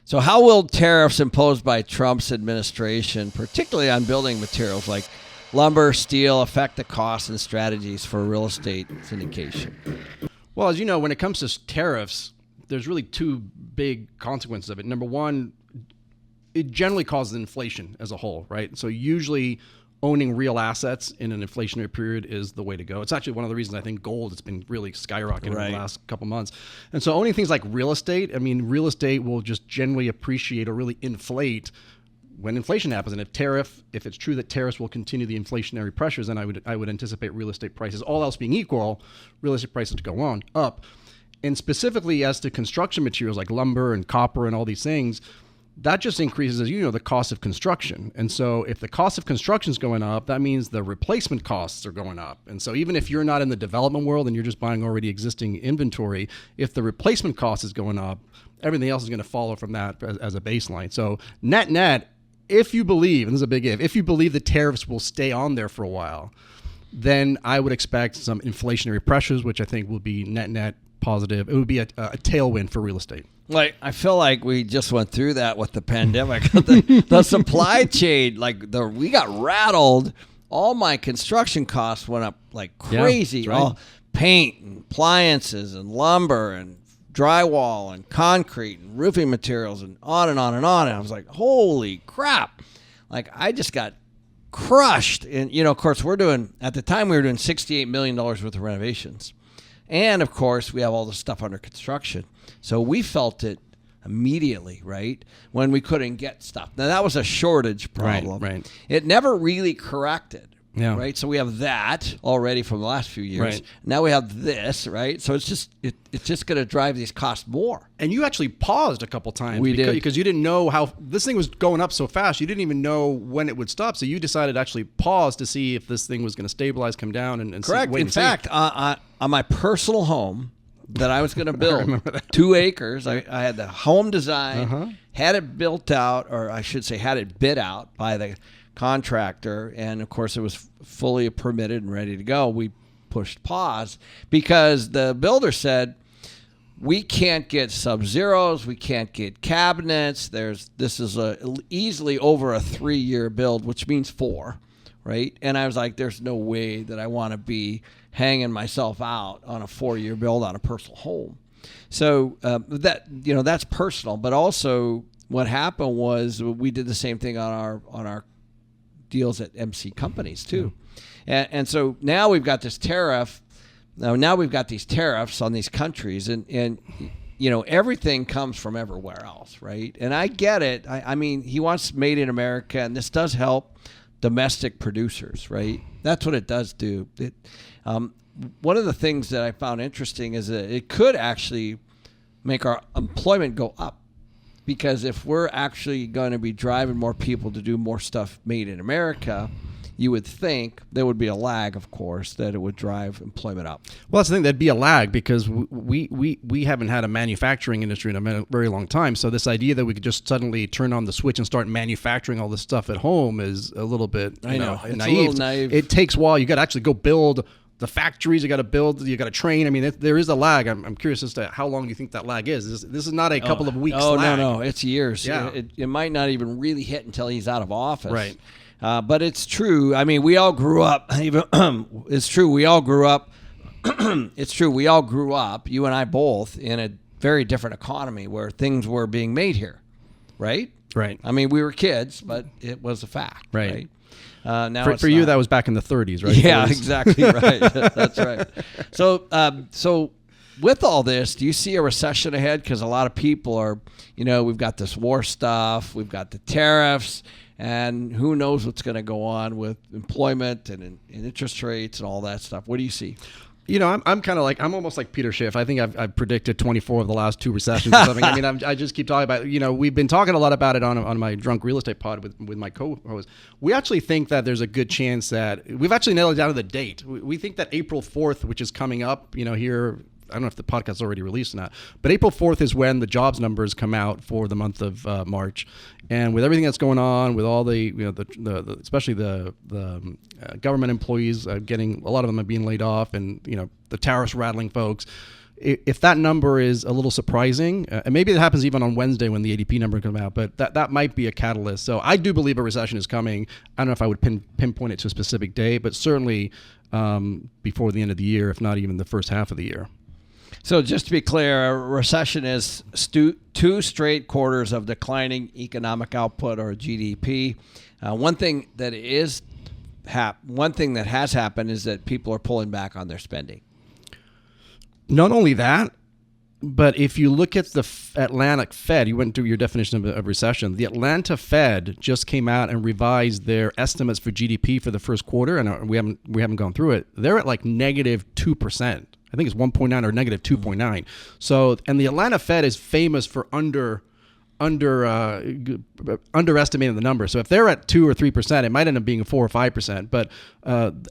So how will tariffs imposed by Trump's administration, particularly on building materials like lumber, steel, affect the costs and strategies for real estate syndication? Well, as you know, when it comes to tariffs, there's really two big consequences of it. Number one, it generally causes inflation as a whole, right? So usually owning real assets in an inflationary period is the way to go. It's actually one of the reasons I think gold has been really skyrocketing over the last couple months. And so owning things like real estate, I mean, real estate will just generally appreciate or really inflate when inflation happens. And if it's true that tariffs will continue the inflationary pressures, then I would anticipate real estate prices, all else being equal, real estate prices to go on up. And specifically as to construction materials like lumber and copper and all these things, that just increases, as you know, the cost of construction. And so if the cost of construction is going up, that means the replacement costs are going up. And so even if you're not in the development world and you're just buying already existing inventory, if the replacement cost is going up, everything else is going to follow from that as a baseline. So net, if you believe, and this is a big if you believe the tariffs will stay on there for a while, then I would expect some inflationary pressures, which I think will be net positive. It would be a tailwind for real estate. Like, I feel like we just went through that with the pandemic. the supply chain, we got rattled. All my construction costs went up like crazy. Yeah, right. All paint and appliances and lumber and drywall and concrete and roofing materials and on and on and on. And I was like, holy crap. Like, I just got crushed. And, of course, at the time we were doing $68 million worth of renovations. And, of course, we have all the stuff under construction. So we felt it immediately, right, when we couldn't get stuff. Now, that was a shortage problem. Right. It never really corrected, Yeah. right? So we have that already from the last few years. Right. Now we have this, right? So it's just going to drive these costs more. And you actually paused a couple times. We did. Because you didn't know how this thing was going up so fast. You didn't even know when it would stop. So you decided to actually pause to see if this thing was going to stabilize, come down, and Correct. wait In and see. fact, on my personal home that I was going to build, 2 acres, I had the home design, had it built out, or I should say had it bid out by the contractor, and of course it was fully permitted and ready to go. We pushed pause because the builder said, we can't get sub-zeros, we can't get cabinets. This is easily over a 3-year build, which means 4, right? And I was like, there's no way that I want to be hanging myself out on a 4-year build on a personal home. So that's personal, but also what happened was we did the same thing on our deals at MC companies too. And so now we've got this tariff. Now we've got these tariffs on these countries, and everything comes from everywhere else, right? And I get it. I mean, he wants made in America, and this does help domestic producers, right? That's what it does do. One of the things that I found interesting is that it could actually make our employment go up, because if we're actually going to be driving more people to do more stuff made in America, you would think there would be a lag, of course, that it would drive employment up. Well, that's the thing. That'd be a lag because we haven't had a manufacturing industry in a very long time. So this idea that we could just suddenly turn on the switch and start manufacturing all this stuff at home is a little bit it's naive. a little naive. It takes a while. You got to actually go build the factories. You got to build. You got to train. I mean, there is a lag. I'm curious as to how long you think that lag is. This is not a couple of weeks. lag. No, it's years. Yeah. It might not even really hit until he's out of office. Right. But it's true. I mean, we all grew up. It's true. We all grew up. It's true. We all grew up, you and I both, in a very different economy where things were being made here, right? Right. I mean, we were kids, but it was a fact, right? Now for you, that was back in the 30s, right? Yeah, exactly right. That's right. So with all this, do you see a recession ahead? Because a lot of people are, we've got this war stuff, we've got the tariffs, and who knows what's going to go on with employment and interest rates and all that stuff. What do you see? I'm kind of like, I'm almost like Peter Schiff. I think I've predicted 24 of the last 2 recessions or something. I mean, I just keep talking about it. We've been talking a lot about it on my Drunk Real Estate pod with my co-host. We actually think that there's a good chance that we've actually nailed it down to the date. We think that April 4th, which is coming up, here, I don't know if the podcast is already released or not, but April 4th is when the jobs numbers come out for the month of March. And with everything that's going on, with all the, the especially the government employees getting, a lot of them are being laid off, and, the tariffs rattling folks, if that number is a little surprising, and maybe it happens even on Wednesday when the ADP number comes out, but that might be a catalyst. So I do believe a recession is coming. I don't know if I would pinpoint it to a specific day, but certainly before the end of the year, if not even the first half of the year. So just to be clear, a recession is 2 straight quarters of declining economic output, or GDP. One thing that has happened is that people are pulling back on their spending. Not only that, but if you look at the Atlantic Fed, you went through your definition of recession. The Atlanta Fed just came out and revised their estimates for GDP for the first quarter, and we haven't gone through it. They're at like -2%. I think it's 1.9 or -2.9. So, and the Atlanta Fed is famous for underestimating the number. So if they're at 2 or 3%, it might end up being 4 or 5%. But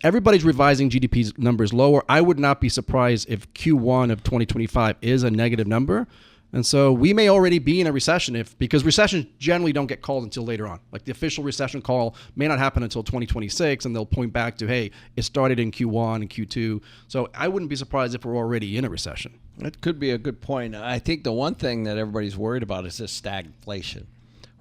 everybody's revising GDP numbers lower. I would not be surprised if Q1 of 2025 is a negative number. And so we may already be in a recession because recessions generally don't get called until later on. Like the official recession call may not happen until 2026, and they'll point back to, hey, it started in Q1 and Q2. So I wouldn't be surprised if we're already in a recession. That could be a good point. I think the one thing that everybody's worried about is this stagflation,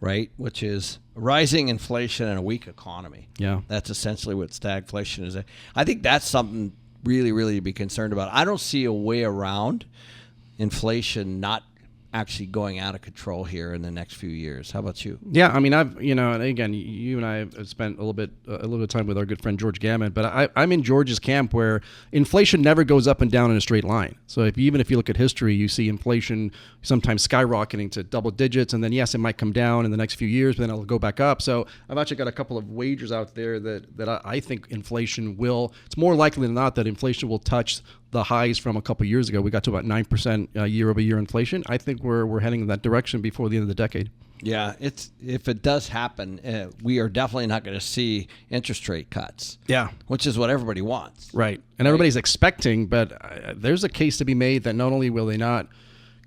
right? Which is rising inflation and a weak economy. Yeah. That's essentially what stagflation is. I think that's something really, really to be concerned about. I don't see a way around inflation not actually going out of control here in the next few years. How about you? Yeah, I mean, and again, you and I have spent a little bit of time with our good friend George Gammon, but I'm in George's camp where inflation never goes up and down in a straight line. So even if you look at history, you see inflation sometimes skyrocketing to double digits, and then yes, it might come down in the next few years, but then it'll go back up. So I've actually got a couple of wagers out there that I think inflation it's more likely than not that inflation will touch the highs from a couple of years ago. We got to about 9% year-over-year inflation. I think we're heading in that direction before the end of the decade. Yeah, if it does happen, we are definitely not going to see interest rate cuts. Yeah, which is what everybody wants. Right, and everybody's expecting, but there's a case to be made that not only will they not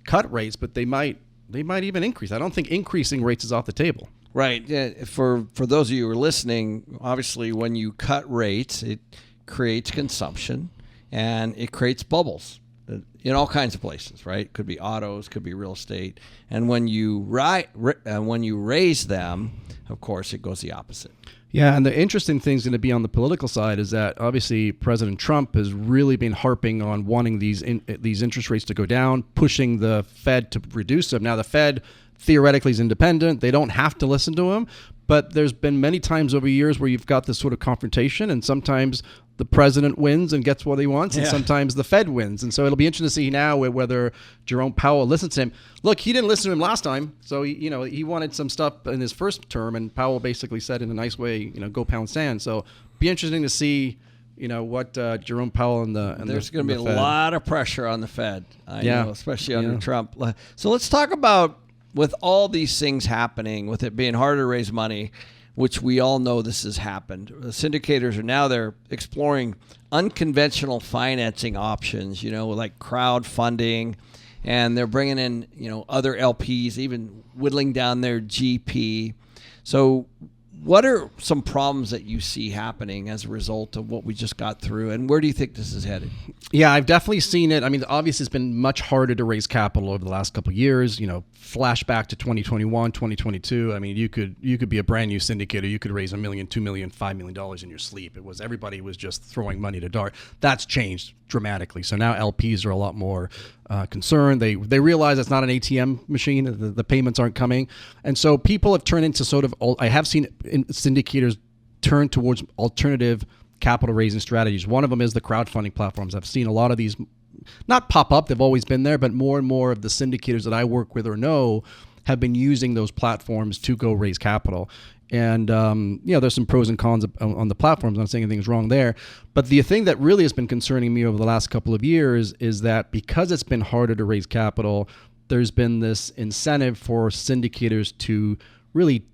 cut rates, but they might even increase. I don't think increasing rates is off the table. Right. Yeah, for those of you who are listening, obviously when you cut rates, it creates consumption. And it creates bubbles in all kinds of places, right? Could be autos, could be real estate. And when you raise them, of course, it goes the opposite. Yeah, and the interesting thing is going to be on the political side is that obviously President Trump has really been harping on wanting these interest rates to go down, pushing the Fed to reduce them. Now, the Fed theoretically is independent. They don't have to listen to him. But there's been many times over years where you've got this sort of confrontation, and sometimes the president wins and gets what he wants, and sometimes the Fed wins. And so it'll be interesting to see now whether Jerome Powell listens to him. Look, he didn't listen to him last time, so he wanted some stuff in his first term, and Powell basically said in a nice way, go pound sand. So be interesting to see, what Jerome Powell and there's going to be a lot of pressure on the Fed. I know, especially under Trump. So let's talk about, with all these things happening, with it being harder to raise money, which we all know this has happened. The syndicators they're exploring unconventional financing options, like crowdfunding, and they're bringing in, other LPs, even whittling down their GP. So what are some problems that you see happening as a result of what we just got through, and where do you think this is headed? Yeah, I've definitely seen it. I mean, obviously it's been much harder to raise capital over the last couple of years. Flashback to 2021, 2022. I mean, you could be a brand new syndicator. You could raise $1 million, $2 million, $5 million in your sleep. Everybody was just throwing money to dart. That's changed dramatically. So now LPs are a lot more concerned. They realize it's not an ATM machine. The payments aren't coming. And so people have turned into I have seen syndicators turn towards alternative capital raising strategies. One of them is the crowdfunding platforms. I've seen a lot of these not pop up, they've always been there, but more and more of the syndicators that I work with or know have been using those platforms to go raise capital. And, there's some pros and cons on the platforms. I'm not saying anything's wrong there. But the thing that really has been concerning me over the last couple of years is that because it's been harder to raise capital, there's been this incentive for syndicators to really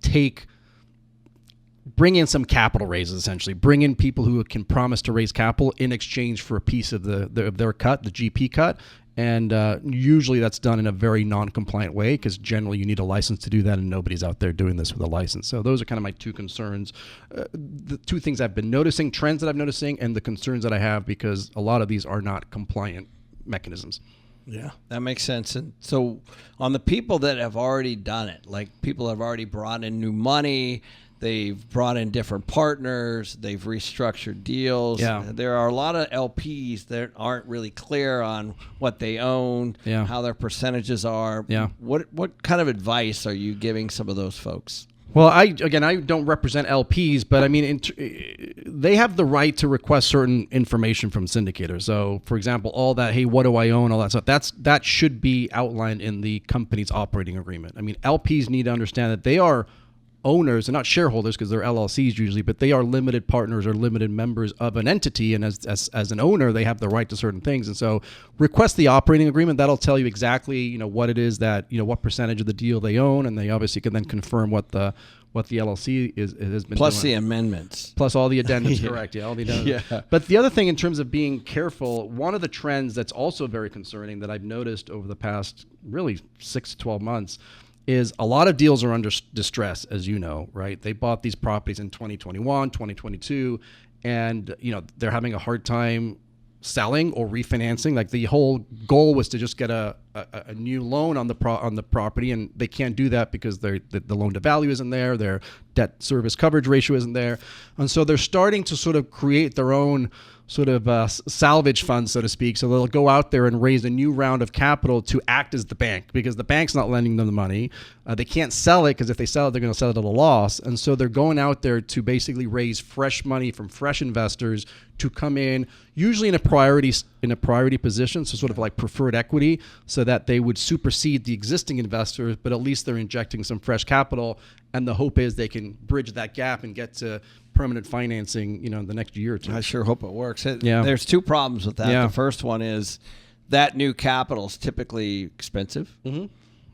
bring in some capital raises, essentially. Bring in people who can promise to raise capital in exchange for a piece of their cut, the GP cut. And usually that's done in a very non-compliant way because generally you need a license to do that, and nobody's out there doing this with a license. So those are kind of my two concerns. The two things I've been noticing, trends that I'm noticing, and the concerns that I have because a lot of these are not compliant mechanisms. Yeah, that makes sense. And so on the people that have already done it, like people have already brought in new money, they've brought in different partners, they've restructured deals. Yeah. There are a lot of LPs that aren't really clear on what they own, how their percentages are. Yeah. What kind of advice are you giving some of those folks? Well, I don't represent LPs, but I mean, they have the right to request certain information from syndicators. So, for example, all that, hey, what do I own, all that stuff, that should be outlined in the company's operating agreement. I mean, LPs need to understand that they are owners and not shareholders because they're LLCs usually, but they are limited partners or limited members of an entity. And as an owner, they have the right to certain things. And so request the operating agreement. That'll tell you exactly, what it is that, what percentage of the deal they own. And they obviously can then confirm what the LLC has been Plus doing. the amendments. Plus all the addendums, correct. Yeah, all the addendums. Yeah. But the other thing in terms of being careful, one of the trends that's also very concerning that I've noticed over the past really 6 to 12 months is a lot of deals are under distress, as you know, right? They bought these properties in 2021, 2022, and they're having a hard time selling or refinancing. Like the whole goal was to just get a new loan on the property, and they can't do that because the loan to value isn't there, their debt service coverage ratio isn't there, and so they're starting to sort of create their own sort of salvage fund, so to speak. So they'll go out there and raise a new round of capital to act as the bank because the bank's not lending them the money. They can't sell it because if they sell it, they're going to sell it at a loss. And so they're going out there to basically raise fresh money from fresh investors to come in, usually in a priority position, so sort of like preferred equity, so that they would supersede the existing investors, but at least they're injecting some fresh capital. And the hope is they can bridge that gap and get to permanent financing, in the next year or two. I sure hope it works. There's two problems with that. Yeah. The first one is that new capital is typically expensive. Mm-hmm.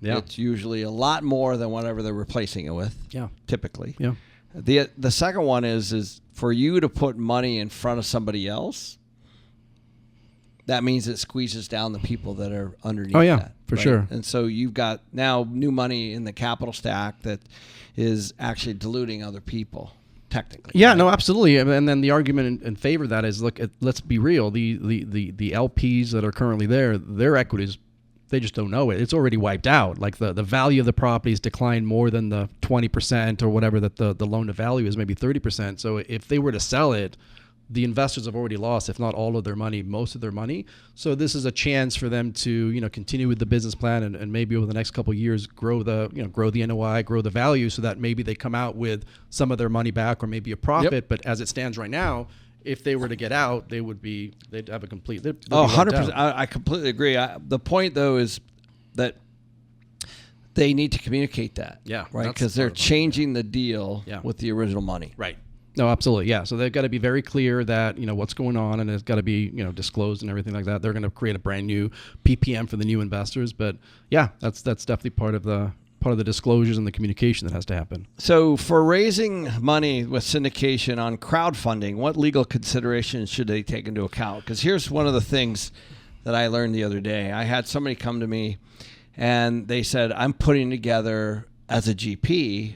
Yeah. It's usually a lot more than whatever they're replacing it with. Yeah. Typically. Yeah. The second one is for you to put money in front of somebody else. That means it squeezes down the people that are underneath. Oh yeah, that, for right? sure. And so you've got now new money in the capital stack that is actually diluting other people. Technically. Yeah, right? no, absolutely. And then the argument in favor of that is, look, let's be real. The LPs that are currently there, their equities, they just don't know it. It's already wiped out. Like the value of the properties declined more than the 20% or whatever that the loan to value is, maybe 30%. So if they were to sell it, the investors have already lost, if not all of their money, most of their money. So this is a chance for them to, continue with the business plan and maybe over the next couple of years grow the NOI, grow the value, so that maybe they come out with some of their money back or maybe a profit. Yep. But as it stands right now, if they were to get out, they'd have a complete. 100%. I completely agree. The point though is that they need to communicate that. Yeah, right. Because they're changing the deal with the original money. Right. No, absolutely. Yeah. So they've got to be very clear that, what's going on, and it's got to be, disclosed and everything like that. They're going to create a brand new PPM for the new investors. But yeah, that's definitely part of the disclosures and the communication that has to happen. So for raising money with syndication on crowdfunding, what legal considerations should they take into account? Because here's one of the things that I learned the other day. I had somebody come to me and they said, I'm putting together as a GP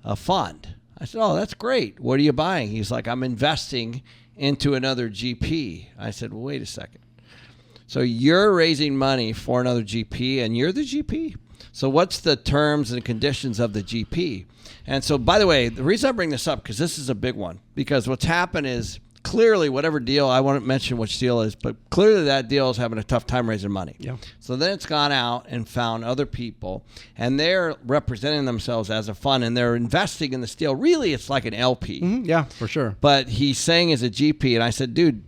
a fund. I said, oh, that's great. What are you buying? He's like, I'm investing into another GP. I said, well, wait a second. So you're raising money for another GP and you're the GP? So what's the terms and conditions of the GP? And so, by the way, the reason I bring this up, because this is a big one, because what's happened is clearly whatever deal, I won't mention which deal it is, but clearly that deal is having a tough time raising money. Yeah. So then it's gone out and found other people, and they're representing themselves as a fund, and they're investing in this deal. Really, it's like an LP. Mm-hmm. Yeah, for sure. But he's saying as a GP, and I said, dude,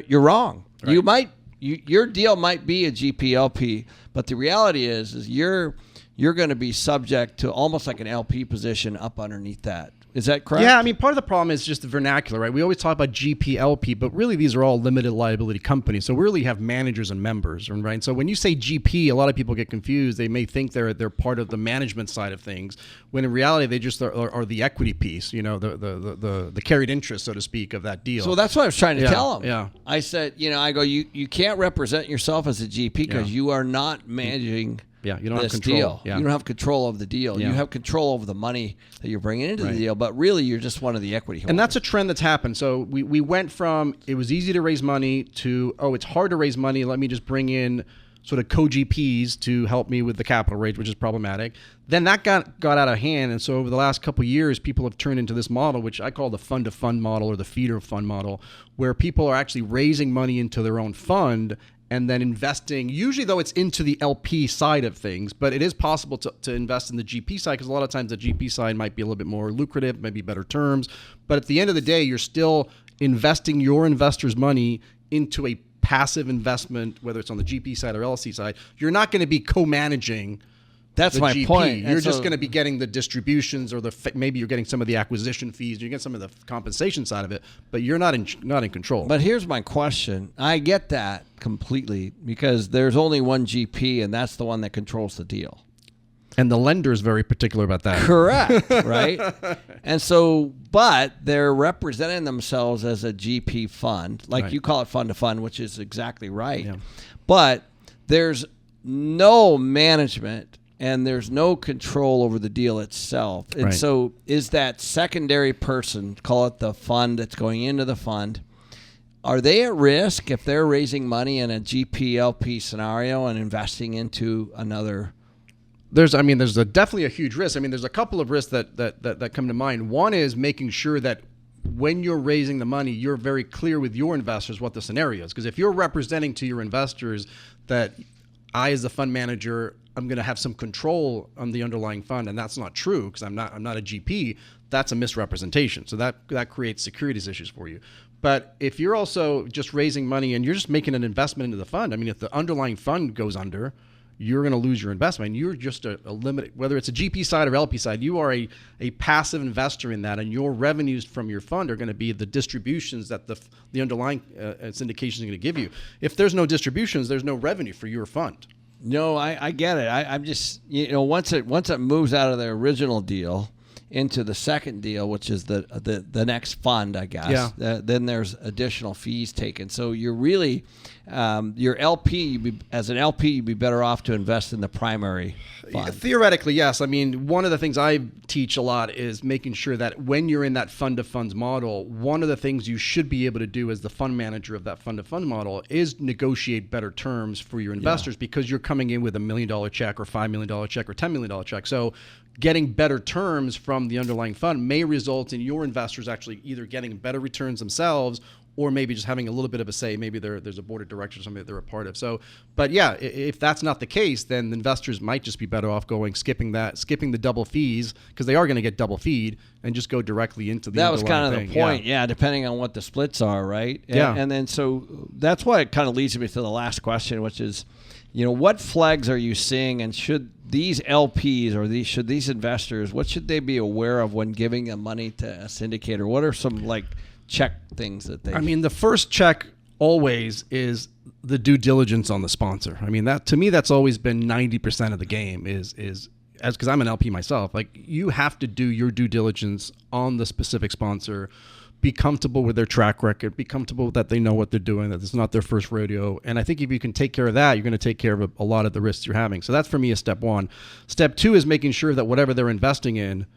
you're wrong. Right. Your deal might be a GP LP, but the reality is you're going to be subject to almost like an LP position up underneath that. Is that correct? Yeah, I mean, part of the problem is just the vernacular, right? We always talk about GP, LP, but really these are all limited liability companies. So we really have managers and members, right? So when you say GP, a lot of people get confused. They may think they're part of the management side of things, when in reality they just are the equity piece, the carried interest, so to speak, of that deal. So that's what I was trying to tell them. Yeah. I said, I go, you can't represent yourself as a GP because you are not managing. Yeah, you don't have control. Deal. Yeah. You don't have control of the deal. Yeah. You have control over the money that you're bringing into the deal, but really you're just one of the equity holders. And that's a trend that's happened. So we went from it was easy to raise money to, it's hard to raise money. Let me just bring in sort of co-GPs to help me with the capital raise, which is problematic. Then that got out of hand. And so over the last couple of years, people have turned into this model, which I call the fund-to-fund model or the feeder fund model, where people are actually raising money into their own fund and then investing, usually though it's into the LP side of things, but it is possible to invest in the GP side because a lot of times the GP side might be a little bit more lucrative, maybe better terms. But at the end of the day, you're still investing your investors' money into a passive investment, whether it's on the GP side or LLC side. You're not going to be co-managing. That's my GP. point. You're just going to be getting the distributions, or maybe you're getting some of the acquisition fees. You get some of the compensation side of it, but you're not in control. But here's my question. I get that completely because there's only one GP, and that's the one that controls the deal. And the lender is very particular about that. Correct, right? And so, but they're representing themselves as a GP fund, like you call it fund to fund, which is exactly right. Yeah. But there's no management and there's no control over the deal itself. And so is that secondary person, call it the fund that's going into the fund, are they at risk if they're raising money in a GP LP scenario and investing into another? There's definitely a huge risk. I mean, there's a couple of risks that come to mind. One is making sure that when you're raising the money, you're very clear with your investors what the scenario is. Because if you're representing to your investors that I, as the fund manager, I'm going to have some control on the underlying fund, and that's not true because I'm not a GP, that's a misrepresentation. So that creates securities issues for you. But if you're also just raising money and you're just making an investment into the fund, I mean, if the underlying fund goes under, you're going to lose your investment. And you're just a limited, whether it's a GP side or LP side, you are a passive investor in that, and your revenues from your fund are going to be the distributions that the underlying syndication is going to give you. If there's no distributions, there's no revenue for your fund. No, I get it. I'm just, once it moves out of the original deal into the second deal, which is the next fund, I guess. Yeah. Then there's additional fees taken. So you're really, your LP, as an LP, you'd be better off to invest in the primary fund. Theoretically, yes. I mean, one of the things I teach a lot is making sure that when you're in that fund-to-funds model, one of the things you should be able to do as the fund manager of that fund-to-fund model is negotiate better terms for your investors because you're coming in with $1 million check or $5 million check or $10 million check. So getting better terms from the underlying fund may result in your investors actually either getting better returns themselves or maybe just having a little bit of a say. Maybe there's a board of directors or something that they're a part of. So, but yeah, if that's not the case, then the investors might just be better off skipping the double fees because they are going to get double feed and just go directly into the underlying thing. That was kind of the point, yeah, depending on what the splits are, right? And then so that's why it kind of leads me to the last question, which is, what flags are you seeing, and should these LPs or should these investors, what should they be aware of when giving them money to a syndicator? What are some check things that they? I mean, the first check always is the due diligence on the sponsor. I mean, that to me, that's always been 90% of the game is because I'm an LP myself. You have to do your due diligence on the specific sponsor. Be comfortable with their track record, be comfortable that they know what they're doing, that it's not their first rodeo. And I think if you can take care of that, you're going to take care of a lot of the risks you're having. So that's for me is step one. Step two is making sure that whatever they're investing in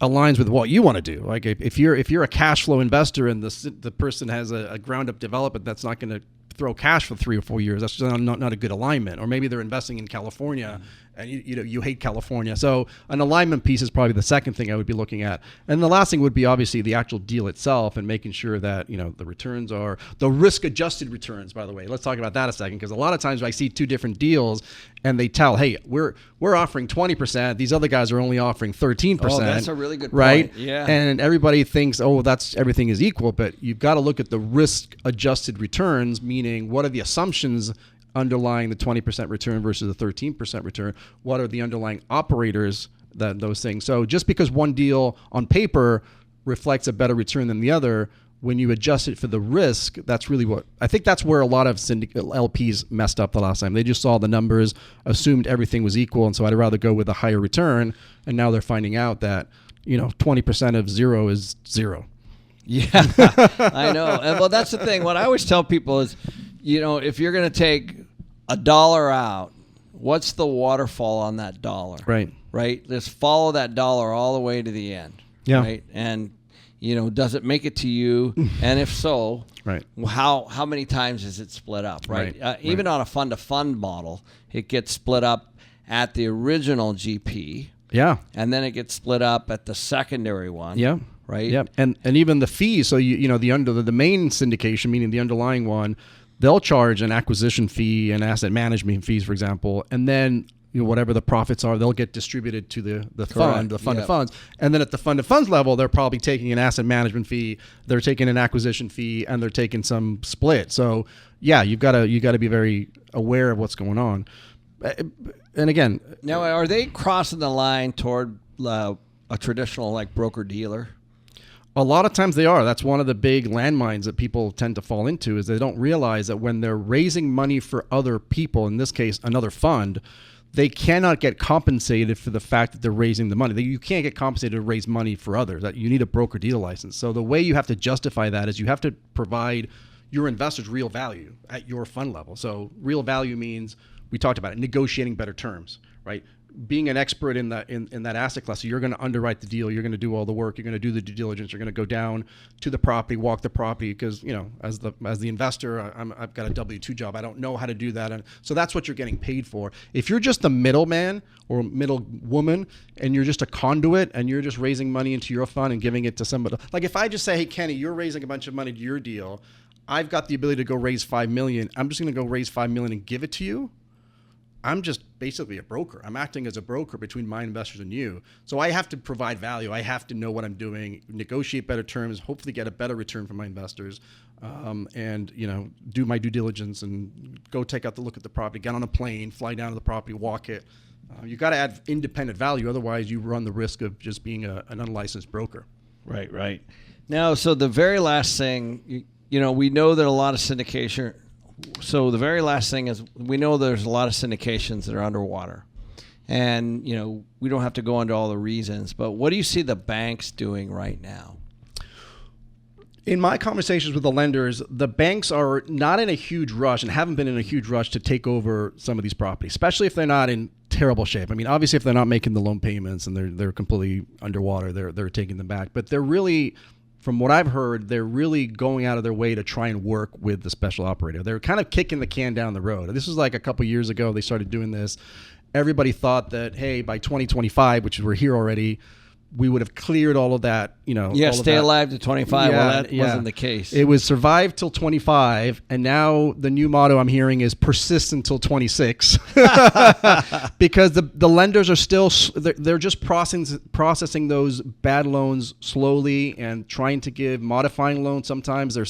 aligns with what you want to do. Like if you're a cash flow investor and the person has a ground up development that's not going to throw cash for 3 or 4 years, that's just not a good alignment. Or maybe they're investing in California and you hate California. So an alignment piece is probably the second thing I would be looking at. And the last thing would be obviously the actual deal itself and making sure that, the returns are the risk adjusted returns, by the way. Let's talk about that a second, because a lot of times I see two different deals and they tell, hey, we're offering 20%. These other guys are only offering 13%. Oh, that's a really good point. Right? Yeah. And everybody thinks, that's everything is equal, but you've got to look at the risk adjusted returns, meaning what are the assumptions underlying the 20% return versus the 13% return? What are the underlying operators that those things? So just because one deal on paper reflects a better return than the other, when you adjust it for the risk, that's really what I think that's where a lot of LPs messed up the last time. They just saw the numbers, assumed everything was equal, and so I'd rather go with a higher return. And now they're finding out that 20% of zero is zero. Yeah, I know. And well, that's the thing. What I always tell people is, if you're going to take $1 out, what's the waterfall on that dollar? Right. Just follow that dollar all the way to the end. Yeah. Right. And, does it make it to you? And if so, right, how many times is it split up? Right. Even on a fund-to-fund model, it gets split up at the original GP. Yeah. And then it gets split up at the secondary one. Yeah. Right. Yeah. And even the fees. So the main syndication, meaning the underlying one, they'll charge an acquisition fee and asset management fees, for example, and then whatever the profits are, they'll get distributed to the fund of funds. And then at the fund of funds level, they're probably taking an asset management fee, they're taking an acquisition fee, and they're taking some split. So yeah, you got to be very aware of what's going on. And again, now are they crossing the line toward a traditional like broker dealer? A lot of times they are. That's one of the big landmines that people tend to fall into, is they don't realize that when they're raising money for other people, in this case, another fund, they cannot get compensated for the fact that they're raising the money. You can't get compensated to raise money for others. That you need a broker dealer license. So the way you have to justify that is you have to provide your investors real value at your fund level. So real value means, we talked about it, negotiating better terms, right? Being an expert in that asset class, so you're going to underwrite the deal, you're going to do all the work, you're going to do the due diligence, you're going to go down to the property, walk the property, because as the investor, I've got a W-2 job, I don't know how to do that, and so that's what you're getting paid for. If you're just a middleman or middle woman, and you're just a conduit, and you're just raising money into your fund and giving it to somebody, like if I just say, hey Kenny, you're raising a bunch of money to your deal, I've got the ability to go raise $5 million. I'm just going to go raise $5 million and give it to you. I'm just basically a broker. I'm acting as a broker between my investors and you. So I have to provide value. I have to know what I'm doing, negotiate better terms, hopefully get a better return from my investors, and do my due diligence and go take out the look at the property, get on a plane, fly down to the property, walk it. You got to add independent value. Otherwise, you run the risk of just being an unlicensed broker. Right. Now, so the very last thing, we know that a lot of syndication. So the very last thing is, we know there's a lot of syndications that are underwater, and we don't have to go into all the reasons, but what do you see the banks doing right now? In my conversations with the lenders, the banks are not in a huge rush and haven't been in a huge rush to take over some of these properties, especially if they're not in terrible shape. I mean, obviously, if they're not making the loan payments and they're completely underwater, they're taking them back. But they're really, from what I've heard, they're really going out of their way to try and work with the special operator. They're kind of kicking the can down the road. This was like a couple years ago they started doing this. Everybody thought that, hey, by 2025, which we're here already, we would have cleared all of that, stay alive to 25. Well, that wasn't the case. It was survive till 25, and now the new motto I'm hearing is persist until 26, because the lenders are still, they're just processing those bad loans slowly and trying to give modifying loans. Sometimes they're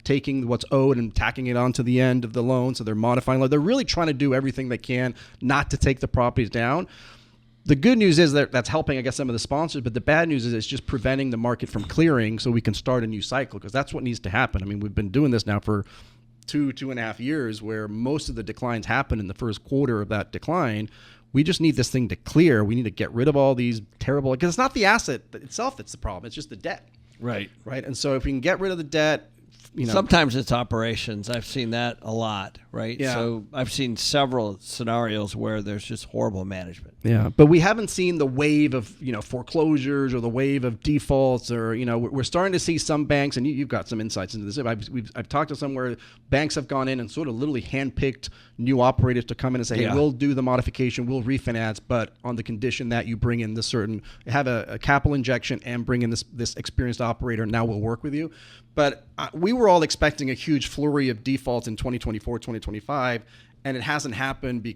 taking what's owed and tacking it onto the end of the loan, so they're modifying loan. They're really trying to do everything they can not to take the properties down. The good news is that that's helping, I guess, some of the sponsors, but the bad news is it's just preventing the market from clearing so we can start a new cycle, because that's what needs to happen. I mean, we've been doing this now for 2.5 years, where most of the declines happen in the first quarter of that decline. We just need this thing to clear. We need to get rid of all these terrible, because it's not the asset itself that's the problem. It's just the debt. Right. And so if we can get rid of the debt, sometimes it's operations. I've seen that a lot, right? Yeah. So I've seen several scenarios where there's just horrible management. Yeah, but we haven't seen the wave of foreclosures or the wave of defaults, or we're starting to see some banks, and you've got some insights into this. I've talked to some where banks have gone in and sort of literally handpicked new operators to come in and say, hey, we'll do the modification, we'll refinance, but on the condition that you bring in this certain, have a capital injection and bring in this experienced operator. Now we'll work with you. But we were all expecting a huge flurry of defaults in 2024, 2025, and it hasn't happened